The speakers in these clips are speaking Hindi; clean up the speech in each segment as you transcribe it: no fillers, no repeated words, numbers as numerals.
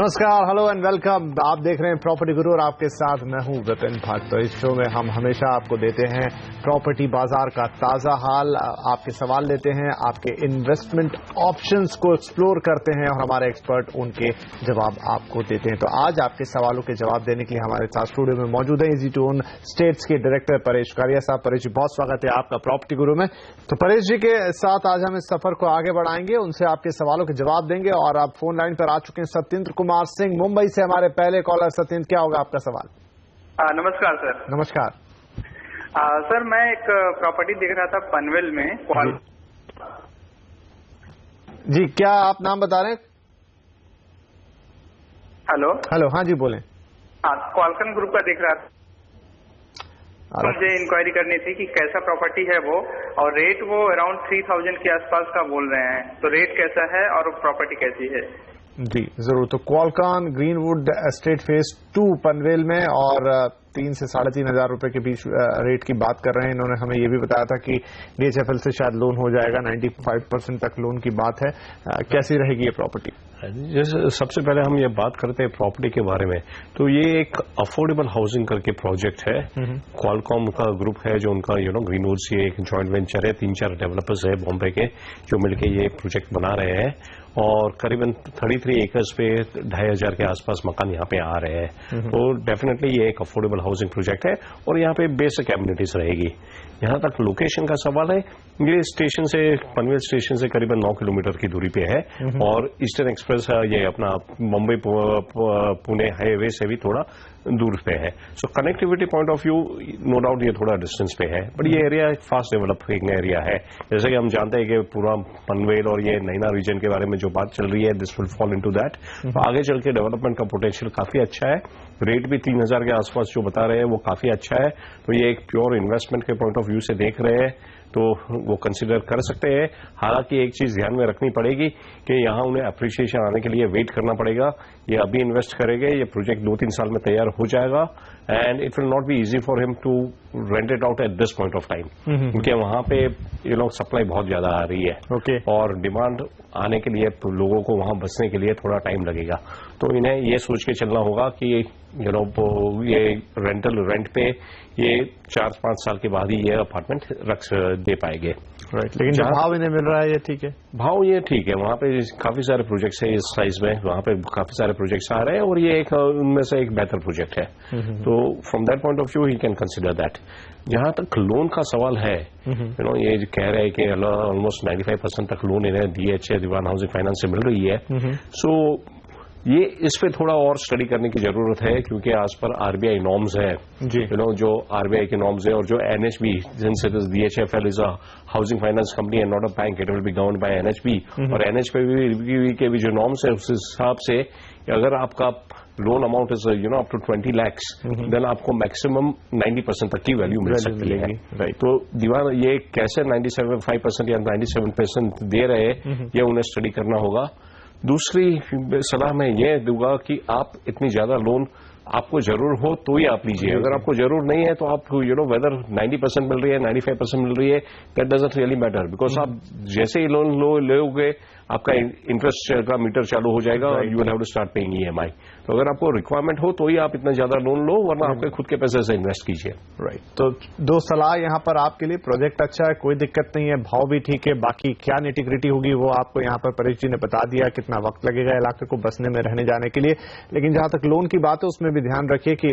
नमस्कार, हेलो एंड वेलकम। आप देख रहे हैं प्रॉपर्टी गुरु और आपके साथ मैं हूं विपिन भट्ट। तो इस शो में हम हमेशा आपको देते हैं प्रॉपर्टी बाजार का ताजा हाल, आपके सवाल लेते हैं, आपके इन्वेस्टमेंट ऑप्शंस को एक्सप्लोर करते हैं और हमारे एक्सपर्ट उनके जवाब आपको देते हैं। तो आज आपके सवालों के जवाब देने के लिए हमारे साथ स्टूडियो में मौजूद है इजी टू ओन स्टेट्स के डायरेक्टर परेश कारिया साहब। परेश जी, बहुत स्वागत है आपका प्रॉपर्टी गुरु में। तो परेश जी के साथ आज हम इस सफर को आगे बढ़ाएंगे, उनसे आपके सवालों के जवाब देंगे। और आप फोन लाइन पर आ चुके हैं सत्येंद्र कुमार सिंह मुंबई से, हमारे पहले कॉलर। सत्येंद्र, क्या होगा आपका सवाल? नमस्कार सर। नमस्कार सर, मैं एक प्रॉपर्टी देख रहा था पनवेल में। जी, क्या आप नाम बता रहे हैं? हेलो, हाँ जी बोलें। क्वालकॉम ग्रुप का देख रहा था। मुझे इंक्वायरी करनी थी कि कैसा प्रॉपर्टी है वो, और रेट वो अराउंड 3000 के आसपास का बोल रहे हैं। तो रेट कैसा है और प्रॉपर्टी कैसी है? जी जरूर। तो Qualcomm greenwood estate phase 2 Panvel में, और 3 से 3,500 रुपए के बीच रेट की बात कर रहे हैं। इन्होंने हमें ये भी बताया था कि DHFL से शायद लोन हो जाएगा, 95% तक लोन की बात है। कैसी रहेगी ये प्रॉपर्टी? जैसे सबसे पहले हम ये बात करते हैं प्रॉपर्टी के बारे में, तो ये एक अफोर्डेबल हाउसिंग करके प्रोजेक्ट है। क्वालकॉम का ग्रुप है जो उनका ग्रीनवुड से एक जॉइंट वेंचर है। 3-4 डेवलपर्स है बॉम्बे के जो मिलकर ये प्रोजेक्ट बना रहे हैं, और करीबन 33 एकर्स पे 2,500 के आसपास मकान यहाँ पे आ रहे हैं। तो डेफिनेटली ये एक अफोर्डेबल हाउसिंग प्रोजेक्ट है, और यहाँ पे बेसिक एमिनिटीज रहेगी। यहाँ तक लोकेशन का सवाल है, ये स्टेशन से, पनवेल स्टेशन से करीबन 9 किलोमीटर की दूरी पे है, और ईस्टर्न एक्सप्रेस ये अपना मुंबई पुणे हाईवे से भी थोड़ा दूर पे है। So connectivity point of view no doubt ये थोड़ा डिस्टेंस पे है, बट ये एरिया एक फास्ट डेवलपिंग एरिया है। जैसे कि हम जानते हैं कि पूरा पनवेल और ये नैना रीजन के बारे में जो बात चल रही है, this will fall into that. तो आगे चल के डेवलपमेंट का पोटेंशियल काफी अच्छा है। रेट भी 3,000 के आसपास जो बता रहे हैं वो काफी अच्छा है। तो ये एक प्योर इन्वेस्टमेंट के पॉइंट ऑफ व्यू से देख रहे हैं तो वो कंसिडर कर सकते हैं। हालांकि एक चीज ध्यान में रखनी पड़ेगी कि यहाँ उन्हें अप्रिसिएशन आने के लिए वेट करना पड़ेगा। ये अभी इन्वेस्ट करेंगे, ये प्रोजेक्ट 2-3 साल में तैयार हो जाएगा, and it will not be easy for him to rent it out at this point of time, क्योंकि वहां पे सप्लाई बहुत ज्यादा आ रही है। और डिमांड आने के लिए तो लोगों को वहां बसने के लिए थोड़ा टाइम लगेगा। तो इन्हें ये सोच के चलना होगा कि ये रेंट पे ये 4-5 साल के बाद ही ये अपार्टमेंट दे पाएंगे। लेकिन जो भाव इन्हें मिल रहा है ये ठीक है? भाव ये ठीक है, वहां पे काफी सारे प्रोजेक्ट्स है इस साइज में, वहां पे काफी सारे प्रोजेक्ट्स आ रहे हैं, और ये एक उनमें से एक बेहतर प्रोजेक्ट है। तो from that point of view he can consider that. जहां तक लोन का सवाल है, ये कह रहे हैं कि ऑलमोस्ट 95% तक लोन इन्हें DHA दीवान हाउसिंग फाइनेंस से मिल रही है। सो ये इस पे थोड़ा और स्टडी करने की जरूरत है, क्योंकि आज पर RBI नॉर्म्स है, जो RBI के नॉर्म्स है, और जो NHB, जिनसे DHFL is a housing finance company and not a bank, it will be governed bye NHB। और NHB के भी जो नॉर्म्स है उस हिसाब से अगर आपका loan amount is up to 20 lakhs, then आपको मैक्सिमम 90% तक की वैल्यू मिल सकती है। तो दीवान ये कैसे 95% या 97% दे रहे हैं, ये उन्हें स्टडी करना होगा। दूसरी सलाह मैं ये दूंगा कि आप इतनी ज्यादा लोन आपको जरूर हो तो ही आप लीजिए। अगर आपको जरूर नहीं है तो आप वेदर 90% मिल रही है, 95% मिल रही है, that doesn't really matter, because आप जैसे ही लोन लोगे आपका इंटरेस्ट का मीटर चालू हो जाएगा, you will have to start paying EMI। तो अगर आपको रिक्वायरमेंट हो तो ही आप इतना ज्यादा लोन लो, वरना आपके खुद के पैसे से इन्वेस्ट कीजिए। तो 2 सलाह यहाँ पर आपके लिए। प्रोजेक्ट अच्छा है, कोई दिक्कत नहीं है, भाव भी ठीक है, बाकी क्या निटिग्रिटी होगी वो आपको यहाँ पर परेश जी ने बता दिया, कितना वक्त लगेगा इलाके को बसने में, रहने जाने के लिए। लेकिन जहां तक लोन की बात है उसमें भी ध्यान रखिए कि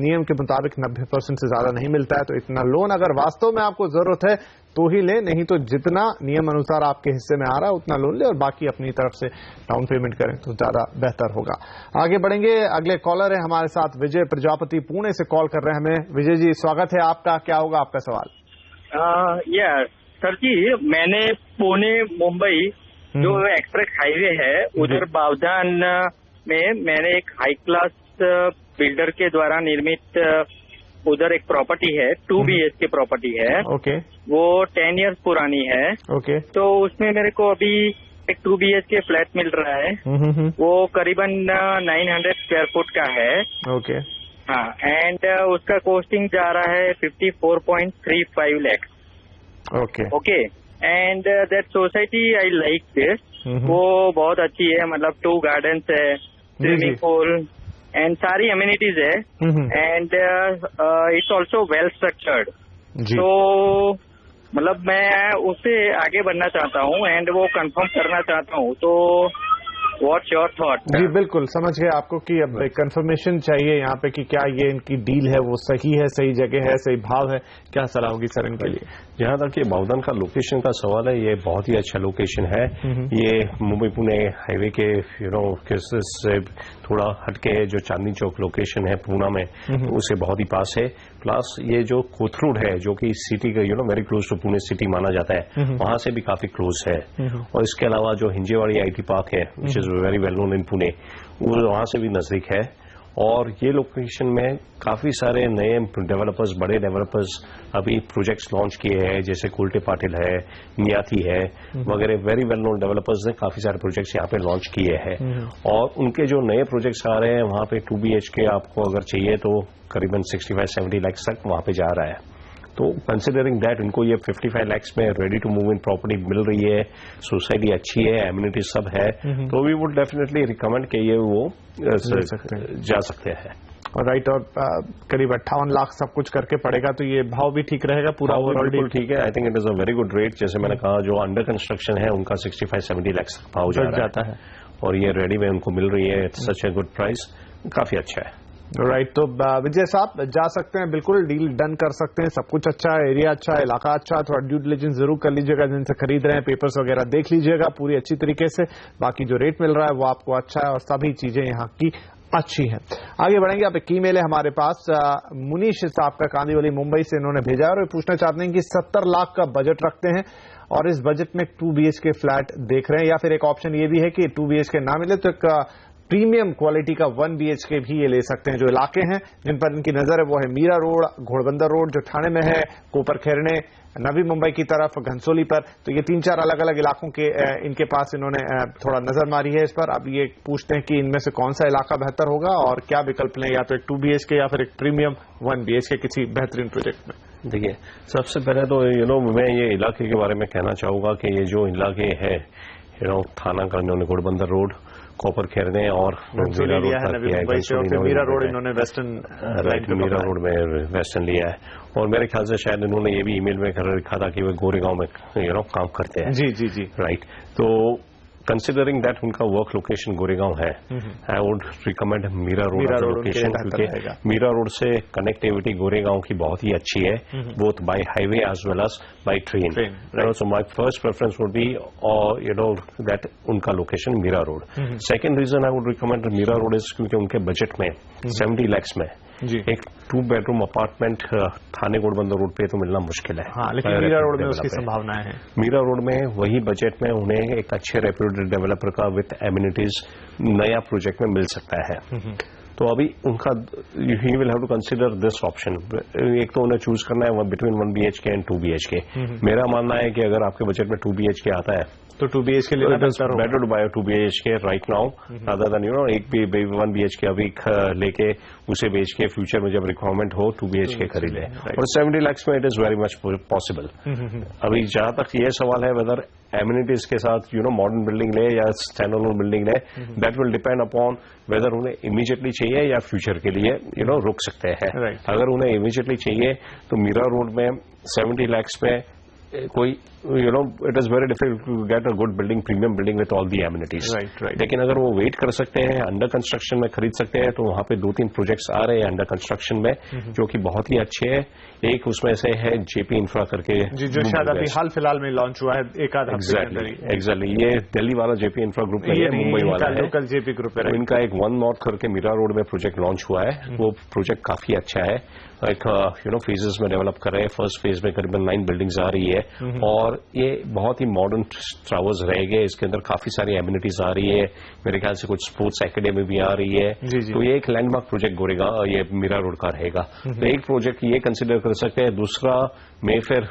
नियम के मुताबिक 90% से ज्यादा नहीं मिलता है। तो इतना लोन अगर वास्तव में आपको जरूरत है तो ही ले, नहीं तो जितना नियम अनुसार आपके हिस्से में आ रहा है उतना लोन ले, और बाकी अपनी तरफ से डाउन पेमेंट करें तो ज्यादा बेहतर होगा। आगे बढ़ेंगे, अगले कॉलर है हमारे साथ विजय प्रजापति, पुणे से कॉल कर रहे हैं हमें। विजय जी, स्वागत है आपका, क्या होगा आपका सवाल? सर जी, मैंने पुणे मुंबई जो एक्सप्रेस हाईवे है उधर बावधान में मैंने एक हाई क्लास बिल्डर के द्वारा निर्मित उधर एक प्रॉपर्टी है, 2 BHK प्रॉपर्टी है। वो 10 years पुरानी है। तो उसमें मेरे को अभी एक 2 BHK फ्लैट मिल रहा है। वो करीबन 900 स्क्वायर फुट का है। हाँ, एंड उसका कॉस्टिंग जा रहा है 54.35 lakhs। And that society I like this. वो बहुत अच्छी है, मतलब 2 gardens है, स्विमिंग पूल एंड सारी अम्यूनिटीज है and it's also well structured. तो मतलब मैं उससे आगे बढ़ना चाहता हूँ एंड वो कंफर्म करना चाहता हूँ। तो व्हाट्स योर थॉट? जी बिल्कुल समझ गए आपको कि अब कंफर्मेशन चाहिए यहाँ पे कि क्या ये इनकी डील है वो सही है, सही जगह है, सही भाव है। क्या सलाह होगी सर इनके लिए? जहां तक ये बावदान का लोकेशन का सवाल है, ये बहुत ही अच्छा लोकेशन है। ये मुंबई पुणे हाईवे के से थोड़ा हटके जो चांदनी चौक लोकेशन है पूना में, उससे बहुत ही पास है। प्लस ये जो कोथरूड है जो कि सिटी का very close to Pune city माना जाता है, वहां से भी काफी क्लोज है। और इसके अलावा जो हिंजेवाड़ी IT पार्क है which is very well known in Pune, वो वहां से भी नजदीक है। और ये लोकेशन में काफी सारे नए डेवलपर्स, बड़े डेवलपर्स अभी प्रोजेक्ट्स लॉन्च किए हैं, जैसे कुलटे पाटिल है, नियाती है वगैरह, वेरी वेल नोन डेवलपर्स ने काफी सारे प्रोजेक्ट्स यहाँ पे लॉन्च किए हैं। और उनके जो नए प्रोजेक्ट्स आ रहे हैं वहां पे 2 BHK आपको अगर चाहिए तो करीबन 65-70 लाख तक वहां पे जा रहा है। तो कंसिडरिंग दैट इनको ये 55 लाख में ready to move in property मिल रही है, सोसाइटी अच्छी है, एम्यूनिटी सब है, तो वी वुड डेफिनेटली रिकमेंड कि ये वो जा सकते हैं। राइट। और करीब 58 लाख सब कुछ करके पड़ेगा तो ये भाव भी ठीक रहेगा पूरा ओवरऑल? बिल्कुल ठीक है। I think it is a very good rate. जैसे मैंने कहा जो अंडर कंस्ट्रक्शन है उनका 65-70 लाख भाव जाता है और ये रेडी में उनको मिल रही है सच ए गुड प्राइस, काफी अच्छा है। राइट। तो विजय साहब जा सकते हैं, बिल्कुल डील डन कर सकते हैं, सब कुछ अच्छा है, एरिया अच्छा है, इलाका अच्छा है। थोड़ा ड्यू डिलिजेंस जरूर कर लीजिएगा, जिनसे खरीद रहे हैं पेपर्स वगैरह देख लीजिएगा पूरी अच्छी तरीके से। बाकी जो रेट मिल रहा है वो आपको अच्छा है और सभी चीजें यहाँ की अच्छी है। आगे बढ़ेंगे। अब एक ईमेल है हमारे पास मुनीश साहब का, कांदीवली मुंबई से इन्होंने भेजा है और पूछना चाहते हैं कि 70 लाख का बजट रखते हैं और इस बजट में 2 BHK फ्लैट देख रहे हैं, या फिर एक ऑप्शन ये भी है कि 2 BHK ना मिले तो एक प्रीमियम क्वालिटी का 1 BHK भी ये ले सकते हैं। जो इलाके हैं जिन पर इनकी नजर है वो है मीरा रोड, घोड़बंदर रोड जो ठाणे में है, कोपर खेरणे, नवी मुंबई की तरफ, घनसोली पर। तो ये 3-4 अलग अलग इलाकों के इनके पास इन्होंने थोड़ा नजर मारी है इस पर। अब ये पूछते हैं कि इनमें से कौन सा इलाका बेहतर होगा और क्या विकल्प लें, या तो एक 2 BHK या फिर एक प्रीमियम 1 BHK किसी बेहतरीन प्रोजेक्ट में। देखिए सबसे पहले तो मैं ये इलाके के बारे में कहना चाहूंगा कि ये जो इलाके है थाना का इन्होंने घोड़बंदर रोड, कॉपर खेरने और मीरा रोड मीरा रोड इन्होंने वेस्टर्न मीरा रोड में वेस्टर्न लिया है। और मेरे ख्याल से शायद इन्होंने ये भी ईमेल में लिखा था कि वे गोरेगांव में काम करते हैं। जी राइट। तो कंसिडरिंग दैट उनका वर्क लोकेशन गोरेगांव है, I would recommend Mira Road location, क्योंकि मीरा रोड से कनेक्टिविटी गोरेगांव की बहुत ही अच्छी है, both by highway as well as by train. So my first preference would be that उनका location Mira Road. Second reason I would recommend Mira Road is क्योंकि उनके बजट में 70 लाख में एक 2 बेडरूम अपार्टमेंट थाने घोड़बंदर रोड पे तो मिलना मुश्किल है। हाँ, लेकिन मीरा रोड में उसकी संभावनाएं हैं। मीरा रोड में वही बजट में उन्हें एक अच्छे रेप्यूटेड डेवलपर का विथ एम्यूनिटीज नया प्रोजेक्ट में मिल सकता है। तो अभी उनका ही will have to consider this option. एक तो उन्हें चूज करना है बिटवीन 1 BHK एंड 2 BHK। मेरा मानना है कि अगर आपके बजट में 2 BHK आता है तो 2 BHK लेना better to buy 2 BHK right now rather than 1 BHK अभी लेके उसे बेच के फ्यूचर में जब रिक्वायरमेंट हो 2 BHK खरीद ले। और 70 लाख में it is very much possible. अभी जहां तक ये सवाल है वेदर एम्यूनिटीज के साथ मॉडर्न बिल्डिंग ले या स्टैंड अलोन बिल्डिंग ले, that will depend upon weather उन्हें इमीडिएटली चाहिए या फ्यूचर के लिए रुक सकते हैं। अगर उन्हें इमीडिएटली चाहिए तो मीरा रोड में 70 लाख में कोई it is very difficult to get a good building, premium building with all the amenities. लेकिन अगर वो वेट कर सकते हैं, अंडर कंस्ट्रक्शन में खरीद सकते हैं, तो वहां पे 2-3 प्रोजेक्ट्स आ रहे हैं अंडर कंस्ट्रक्शन में जो कि बहुत ही अच्छे हैं। एक उसमें से है JP इंफ्रा करके, जो शायद अभी हाल फिलहाल में लॉन्च हुआ है एक आध हफ्ते में। एग्जैक्टली ये दिल्ली वाला JP इंफ्रा ग्रुप है, मुंबई वाला है लोकल JP ग्रुप है। इनका एक 1 नॉर्थ करके मीरा रोड में प्रोजेक्ट लॉन्च हुआ है। वो प्रोजेक्ट काफी अच्छा है, एक फेजेस में डेवलप कर रहे हैं। फर्स्ट फेज में करीबन 9 बिल्डिंग्स आ रही है और ये बहुत ही मॉडर्न टावर्स रहेंगे। इसके अंदर काफी सारी एम्यूनिटीज आ रही है, मेरे ख्याल से कुछ स्पोर्ट्स एकेडमी भी आ रही है। तो ये एक लैंडमार्क प्रोजेक्ट गोरेगांव ये मीरा रोड का रहेगा। तो एक प्रोजेक्ट ये कंसिडर कर सकते हैं। दूसरा मेफेयर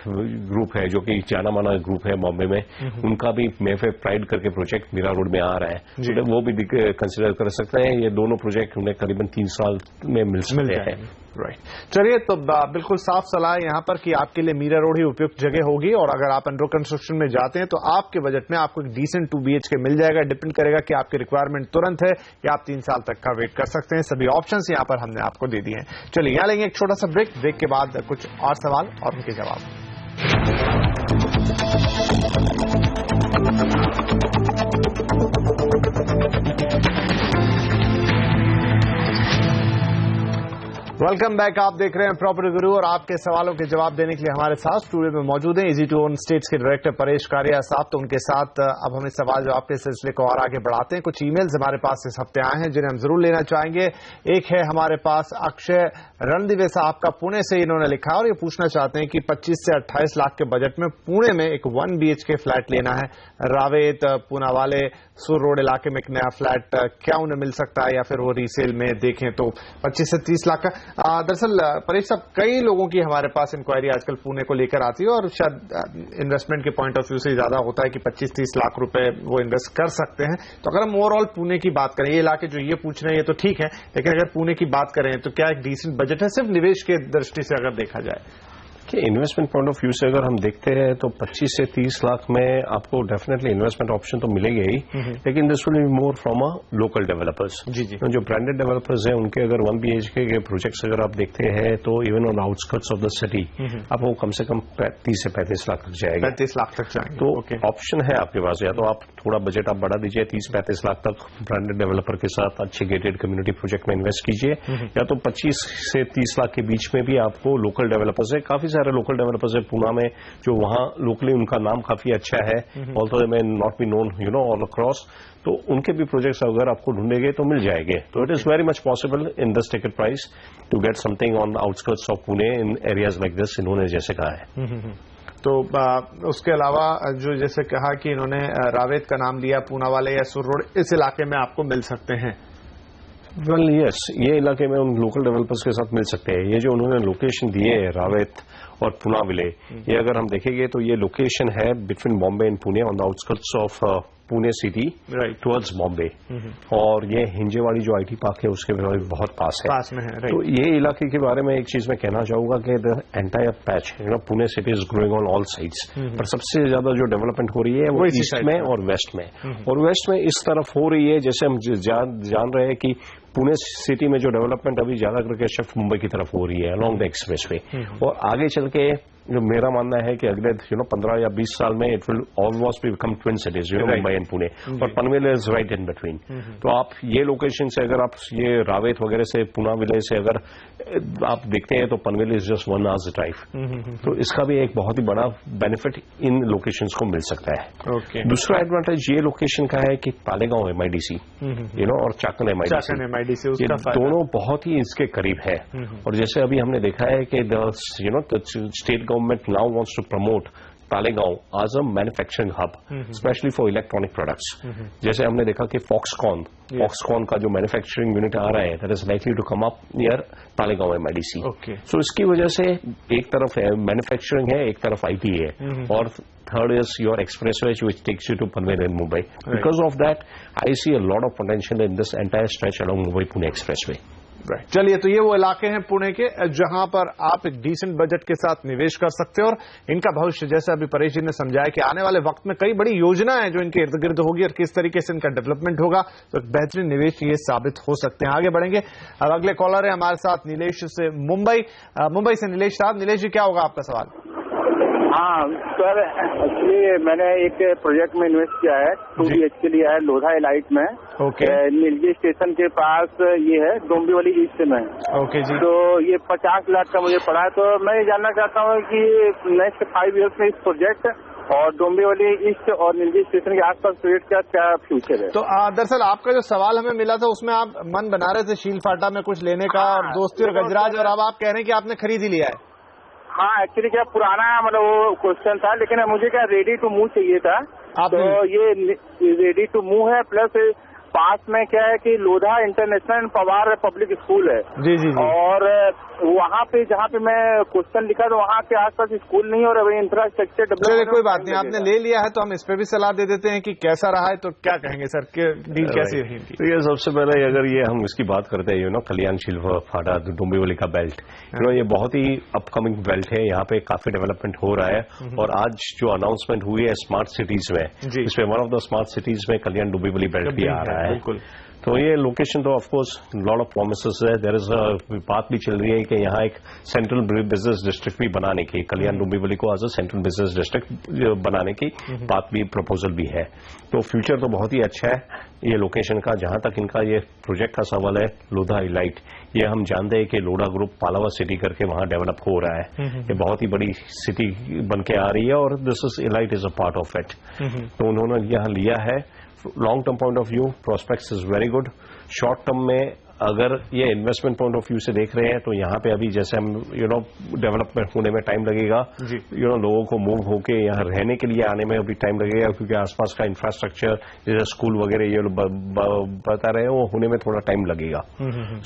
ग्रुप है जो कि जाना माना ग्रुप है बॉम्बे में, उनका भी मेफेयर प्राइड करके प्रोजेक्ट मीरा रोड में आ रहा है, तो वो भी कंसिडर कर सकते हैं। ये दोनों प्रोजेक्ट उन्हें करीबन 3 साल में मिल सकते हैं। राइट, चलिए तो बिल्कुल साफ सलाह है यहाँ पर कि आपके लिए मीरा रोड ही उपयुक्त जगह होगी, और अगर आप अंडर कंस्ट्रक्शन में जाते हैं तो आपके बजट में आपको एक डिसेंट 2 BHK मिल जाएगा। डिपेंड करेगा कि आपकी रिक्वायरमेंट तुरंत है या आप 3 साल तक का वेट कर सकते हैं। सभी ऑप्शंस यहाँ पर हमने आपको दे दिए हैं। चलिए यहाँ लेंगे एक छोटा सा ब्रेक के बाद कुछ और सवाल और उनके जवाब। वेलकम बैक, आप देख रहे हैं प्रॉपर्टी गुरु, और आपके सवालों के जवाब देने के लिए हमारे साथ स्टूडियो में मौजूद हैं इजी टू ओन स्टेट्स के डायरेक्टर परेश कारिया साहब। तो उनके साथ अब हम इस सवाल जवाब के सिलसिले को और आगे बढ़ाते हैं। कुछ ईमेल्स हमारे पास इस हफ्ते आए हैं जिन्हें हम जरूर लेना चाहेंगे। एक है हमारे पास अक्षय रणदिवे साहब का, पुणे से इन्होंने लिखा और ये पूछना चाहते हैं कि 25 से 28 लाख के बजट में पुणे में एक 1 BHK फ्लैट लेना है। रावेत, पूनावाले, सुर रोड इलाके में एक नया फ्लैट क्या उन्हें मिल सकता है, या फिर वो रीसेल में देखें तो 25 से 30 लाख का। दरअसल परेश साहब, कई लोगों की हमारे पास इंक्वायरी आजकल पुणे को लेकर आती है, और शायद इन्वेस्टमेंट के पॉइंट ऑफ व्यू से ज्यादा होता है कि 25-30 लाख रुपए वो इन्वेस्ट कर सकते हैं। तो अगर हम ओवरऑल पुणे की बात करें, ये इलाके जो ये पूछ रहे हैं ये तो ठीक है, लेकिन अगर पुणे की बात करें तो क्या एक डिसेंट बजट है सिर्फ निवेश के दृष्टि से अगर देखा जाए? कि इन्वेस्टमेंट पॉइंट ऑफ व्यू से अगर हम देखते हैं तो 25 से 30 लाख में आपको डेफिनेटली इन्वेस्टमेंट ऑप्शन तो मिलेंगे ही, लेकिन this will be more from a local developers. जी जी, जो ब्रांडेड डेवलपर्स हैं उनके अगर 1 BHK के प्रोजेक्ट्स अगर आप देखते हैं तो even on outskirts of the city आपको कम से कम 30 से 35 लाख तक जाएगा। 35 लाख तक जाएंगे। तो ऑप्शन है आपके पास, या तो आप थोड़ा बजट आप बढ़ा दीजिए 30-35 लाख तक ब्रांडेड डेवलपर के साथ अच्छे गेटेड कम्युनिटी प्रोजेक्ट में इन्वेस्ट कीजिए, या तो 25 से 30 लाख के बीच में भी आपको लोकल डेवलपर्स है, काफी सारे लोकल डेवलपर्स है पुणे में जो वहां लोकली उनका नाम काफी अच्छा है, also they may not be known all across, तो उनके भी प्रोजेक्ट्स अगर आपको ढूंढेंगे तो मिल जाएंगे। तो it is very much possible in this ticket price to get something on outskirts of Pune in areas like this, इन्होंने जैसे कहा है। तो उसके अलावा जो जैसे कहा कि इन्होंने रावेत का नाम लिया, पूनावाले या सुर रोड, इस इलाके में आपको मिल सकते हैं। वेल यस, ये इलाके में उन लोकल डेवलपर्स के साथ मिल सकते हैं। ये जो उन्होंने लोकेशन दिए है रावेत और पुनाविले, ये अगर हम देखेंगे तो ये लोकेशन है between Bombay and Pune on the outskirts of Pune city towards Bombay, और ये हिंजेवाड़ी जो IT पार्क है उसके बहुत पास है। तो ये इलाके के बारे में एक चीज मैं कहना चाहूंगा कि the entire patch Pune city is growing on all sides, पर सबसे ज्यादा जो डेवलपमेंट हो रही है वो ईस्ट में और वेस्ट में, और वेस्ट में इस तरफ हो रही है जैसे हम जान रहे हैं कि पुणे सिटी में जो डेवलपमेंट अभी ज्यादा करके शिफ्ट मुंबई की तरफ हो रही है अलोंग द एक्सप्रेस वे, और आगे चल के जो मेरा मानना है कि अगले 15 या 20 साल में it will almost become twin cities, Mumbai and Pune, और Panvel is right in between. तो आप ये लोकेशन से अगर आप ये रावेत वगैरह से पूनाविले से अगर आप देखते हैं तो Panvel is just 1 hours drive, तो इसका भी एक बहुत ही बड़ा बेनिफिट इन लोकेशंस को मिल सकता है। दूसरा एडवांटेज ये लोकेशन का है कि तालेगांव MIDC और चाकन MIDC, ये दोनों बहुत ही इसके करीब है, और जैसे अभी हमने देखा है कि state government now wants to promote Talegaon as a manufacturing hub, especially for electronic products. जैसे हमने देखा कि Foxconn का जो मैन्युफैक्चरिंग यूनिट आ रहा है that is likely to come up near Talegaon MIDC. So इसकी वजह से एक तरफ मैन्युफैक्चरिंग है, एक तरफ IT है, और third is your expressway which takes you to Panvel and Mumbai. Because of that, I see a lot of potential in this entire stretch along Mumbai-Pune expressway. चलिए, तो ये वो इलाके हैं पुणे के जहां पर आप एक डिसेंट बजट के साथ निवेश कर सकते हो, और इनका भविष्य जैसे अभी परेश जी ने समझाया कि आने वाले वक्त में कई बड़ी योजना है जो इनके इर्द गिर्द होगी और किस तरीके से इनका डेवलपमेंट होगा, तो एक बेहतरीन निवेश ये साबित हो सकते हैं। आगे बढ़ेंगे, अब अगले कॉलर है हमारे साथ नीलेश से मुंबई से। नीलेश साहब, नीलेश जी क्या होगा आपका सवाल? हाँ सर, एक्चुअली मैंने एक प्रोजेक्ट में इन्वेस्ट किया है, 2 BHK लिया है लोधा इलाइट में, नीलगिरी स्टेशन के पास, ये है डोंबिवली ईस्ट में। जी। तो ये 50 लाख का मुझे पड़ा है, तो मैं ये जानना चाहता हूँ कि नेक्स्ट 5 ईयर्स में इस प्रोजेक्ट और डोंबिवली ईस्ट और नीलगिरी स्टेशन के आसपास प्रोजेक्ट का क्या फ्यूचर है? तो दरअसल आपका जो सवाल हमें मिला था उसमें आप मन बना रहे थे शील फाटा में कुछ लेने का, और दोस्ती और गजराज, और अब आप कह रहे हैं कि आपने खरीद ही लिया है। हाँ, एक्चुअली क्या पुराना मतलब वो क्वेश्चन था, लेकिन मुझे क्या रेडी टू मूव चाहिए था, तो ये रेडी टू मूव है, प्लस पास में क्या है कि Lodha international Pawar public school है। जी जी जी। और वहाँ पे जहाँ पे मैं क्वेश्चन लिखा तो वहाँ के आसपास स्कूल नहीं और अभी इंफ्रास्ट्रक्चर डेवलपमेंट। कोई बात नहीं, आपने ले लिया है तो हम इस पे भी सलाह दे देते हैं कि कैसा रहा है। तो क्या कहेंगे सर, डील कैसी रही? तो ये सबसे पहले अगर ये हम इसकी बात करते हैं कल्याण शिल्वा फाड़ा डोंबिवली का बेल्ट, ये बहुत ही अपकमिंग बेल्ट है। यहाँ पे काफी डेवलपमेंट हो रहा है और आज जो अनाउंसमेंट हुई है स्मार्ट सिटीज में, इसमें one of the smart cities में कल्याण डोंबिवली बेल्ट भी आ रहा है। बिल्कुल। तो ये लोकेशन तो ऑफकोर्स लॉट ऑफ प्रोमिसेस है। देयर इज बात भी चल रही है कि यहाँ एक सेंट्रल बिजनेस डिस्ट्रिक्ट भी बनाने की, कल्याण डोंबिवली को as a central business district बनाने की बात भी, प्रपोजल भी है। तो फ्यूचर तो बहुत ही अच्छा है ये लोकेशन का। जहां तक इनका ये प्रोजेक्ट का सवाल है, लोधा इलाइट, ये हम जानते हैं कि लोधा ग्रुप पालावा सिटी करके वहां डेवलप हो रहा है। ये बहुत ही बड़ी सिटी बन के आ रही है और this is elite is a part of it. तो उन्होंने यहाँ लिया है। Long term point of view prospects is very good. Short term में अगर ये इन्वेस्टमेंट पॉइंट ऑफ व्यू से देख रहे हैं तो यहाँ पे अभी जैसे हम डेवलपमेंट होने में टाइम लगेगा, लोगों को मूव होके यहाँ रहने के लिए आने में अभी टाइम लगेगा, क्योंकि आसपास का इंफ्रास्ट्रक्चर जैसे स्कूल वगैरह ये बता रहे हैं वो होने में थोड़ा टाइम लगेगा।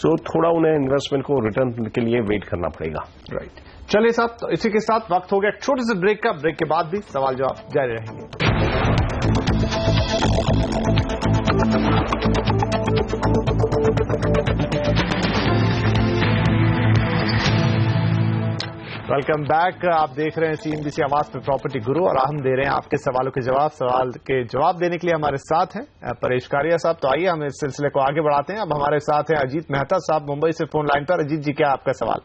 सो थोड़ा उन्हें इन्वेस्टमेंट को रिटर्न के लिए वेट करना पड़ेगा। राइट, चलिए साहब, तो इसी के साथ वक्त हो गया छोटे से ब्रेक का। ब्रेक के बाद भी सवाल जवाब जारी रहेंगे। Welcome back. आप देख रहे हैं CNBC आवाज पे प्रॉपर्टी गुरु और हम दे रहे हैं आपके सवालों के जवाब। सवाल के जवाब देने के लिए हमारे साथ हैं परेश कारिया साहब। तो आइए हम इस सिलसिले को आगे बढ़ाते हैं। अब हमारे साथ हैं अजीत मेहता साहब मुंबई से फोन लाइन पर। अजीत जी, क्या आपका सवाल?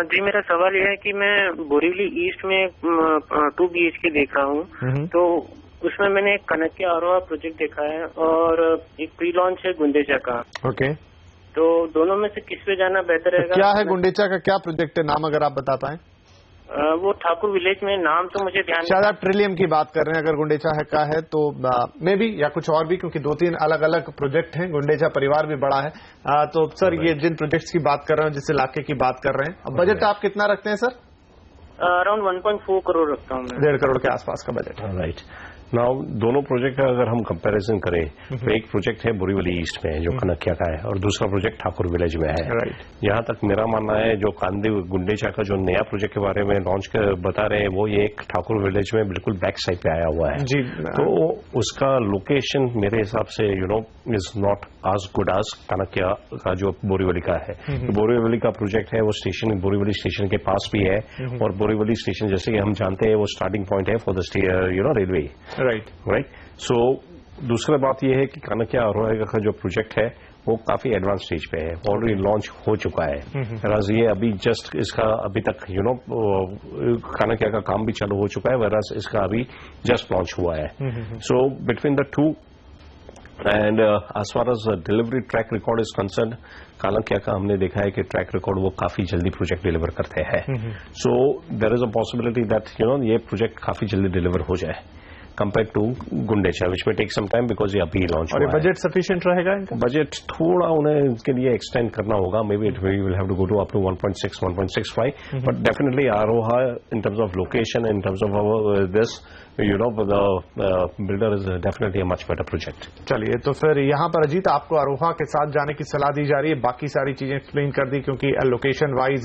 जी, मेरा सवाल यह है कि मैं बोरीवली ईस्ट में 2 BHK देख रहा हूँ, तो उसमें मैंने एक कनक्या आरोहा प्रोजेक्ट देखा है और एक प्री लॉन्च है गुंडेचा का। ओके, तो दोनों में से किस पे जाना बेहतर रहेगा? क्या है गुंडेचा का, क्या प्रोजेक्ट है, नाम अगर आप बता पाएं? वो ठाकुर विलेज में, नाम तो मुझे ध्यान शायद आप ट्रिलियम की बात कर रहे हैं। अगर गुंडेचा है का है तो मे भी या कुछ और भी, क्योंकि 2-3 अलग अलग प्रोजेक्ट हैं। गुंडेचा परिवार भी बड़ा है। तो सर, ये जिन प्रोजेक्ट्स की बात कर रहे हैं, जिस इलाके की बात कर रहे हैं, बजट आप कितना रखते हैं सर? अराउंड 1.4 करोड़ रखता हूँ मैं। 1.5 करोड़ के आसपास का बजट। राइट। नाउ दोनों प्रोजेक्ट का अगर हम कंपैरिजन करें तो एक प्रोजेक्ट है बोरीवली ईस्ट में जो कनक्या का है और दूसरा प्रोजेक्ट ठाकुर विलेज में है। राइट। यहाँ तक मेरा मानना है जो कांदी गुंडेचा का जो नया प्रोजेक्ट के बारे में लॉन्च कर बता रहे हैं वो ये एक ठाकुर विलेज में बिल्कुल बैक साइड पे आया हुआ है जी। तो उसका लोकेशन मेरे हिसाब से इज नॉट आज गुड आज कनक्या का जो बोरीवली का है। तो बोरीवली का प्रोजेक्ट है वो स्टेशन बोरीवली स्टेशन के पास भी है और बोरीवली स्टेशन जैसे कि हम जानते हैं वो स्टार्टिंग पॉइंट है फॉर द रेलवे। राइट। सो दूसरा बात यह है कि कनक्या आरोहा का जो प्रोजेक्ट है वो काफी एडवांस स्टेज पे है, ऑलरेडी लॉन्च हो चुका है। वराज ये अभी जस्ट इसका अभी तक कनक्या का काम भी चालू हो चुका है, वराज इसका अभी जस्ट लॉन्च हुआ है। So between the two and as far as delivery track record is concern, Kanakia का हमने देखा है कि ट्रैक रिकॉर्ड वो काफी जल्दी प्रोजेक्ट डिलीवर करते हैं। So there is a possibility that ये प्रोजेक्ट काफी जल्दी डिलीवर हो जाए compared to Gundecha, which may take some time because ये अभी लॉन्च हुआ है। और बजट सफिशिएंट रहेगा इनका? बजट थोड़ा उन्हें इसके लिए एक्सटेंड करना होगा, may be we will have to go to up to 1.6 1.65, but definitely Aroha in terms of location, in terms of this builder is definitely a much better project. चलिए, तो फिर यहाँ पर अजीत आपको आरोहा के साथ जाने की सलाह दी जा रही है। बाकी सारी चीजें एक्सप्लेन कर दी, क्योंकि लोकेशन वाइज,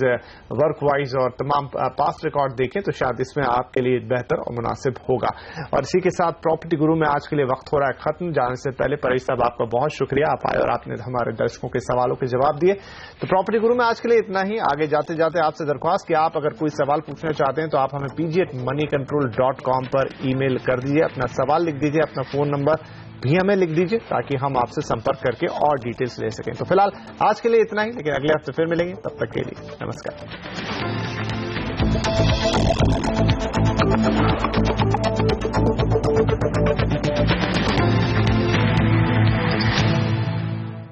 वर्क वाइज और तमाम पास्ट रिकॉर्ड देखें तो शायद इसमें आपके लिए बेहतर और मुनासिब होगा। और इसी के साथ प्रॉपर्टी गुरु में आज के लिए वक्त हो रहा है खत्म। जाने से पहले परेश साहब आपका बहुत शुक्रिया, आप आए और आपने हमारे दर्शकों के सवालों के जवाब दिए। तो प्रॉपर्टी गुरु में आज के लिए इतना ही। आगे जाते जाते आपसे दरख्वास्त कि आप अगर कोई sवाल पूछना चाहते हैं तो आप हमें pg@moneycontrol.com पर ईमेल कर दीजिए, अपना सवाल लिख दीजिए, अपना फोन नंबर भी हमें लिख दीजिए ताकि हम आपसे संपर्क करके और डिटेल्स ले सकें। तो फिलहाल आज के लिए इतना ही, लेकिन अगले हफ्ते फिर मिलेंगे, तब तक के लिए नमस्कार।